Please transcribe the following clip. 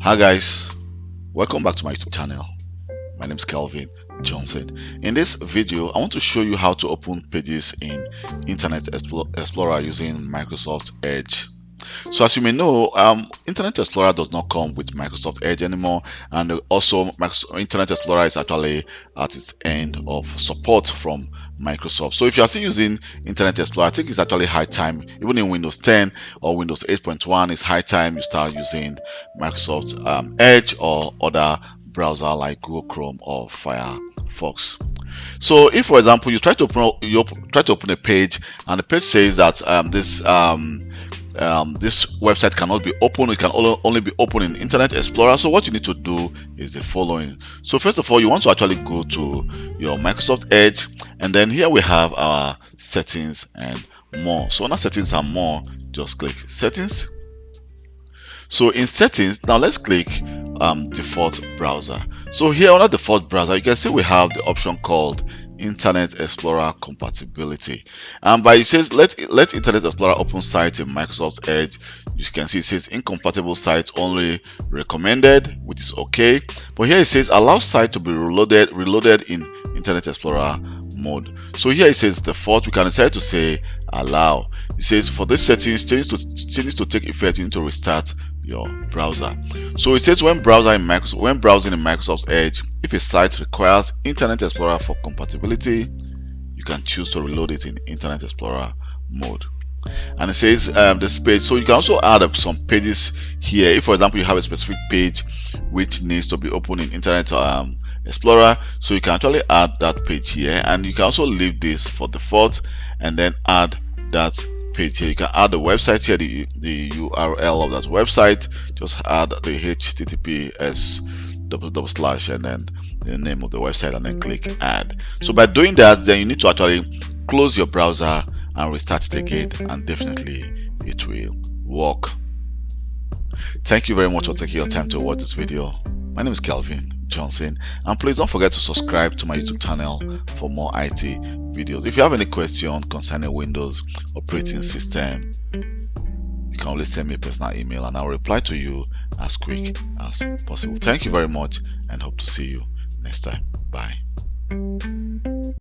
Hi guys, welcome back to my YouTube channel. My name is Kelvin Johnson. In this video, I want to show you how to open pages in Internet Explorer using Microsoft Edge. So as you may know, Internet Explorer does not come with Microsoft Edge anymore, and also Internet Explorer is actually at its end of support from Microsoft. So if you are still using Internet Explorer, I think it's actually high time, even in Windows 10 or Windows 8.1, it's high time you start using Microsoft Edge or other browser like Google Chrome or Firefox. So if, for example, you try to open a page and the page says that this website cannot be opened, it can only be opened in Internet Explorer. So what you need to do is the following. So first of all, you want to actually go to your Microsoft Edge, and then here we have our settings and more. So under settings and more, just click settings. So in settings, now let's click default browser. So here under default browser, you can see we have the option called Internet Explorer compatibility, and by it says let Internet Explorer open site in Microsoft Edge. You can see it says incompatible sites only recommended, which is okay, but here it says allow site to be reloaded in Internet Explorer mode. So here it says default. We can decide to say allow. It says for this settings changes to take effect, you need to restart your browser. So it says when browsing in Microsoft Edge, if a site requires Internet Explorer for compatibility, you can choose to reload it in Internet Explorer mode. And it says this page, so you can also add up some pages here. If, for example, you have a specific page which needs to be opened in Internet Explorer, so you can actually add that page here, and you can also leave this for default and then add that page here. You can add the website here, the URL of that website. Just add the HTTPS / and then the name of the website, and then click add. So by doing that, then you need to actually close your browser and restart it again, and definitely it will work. Thank you very much for taking your time to watch this video. My name is Kelvin Johnson, and please don't forget to subscribe to my YouTube channel for more IT videos. If you have any question concerning Windows operating system, you can always send me a personal email and I'll reply to you as quick as possible. Thank you very much, and hope to see you next time. Bye.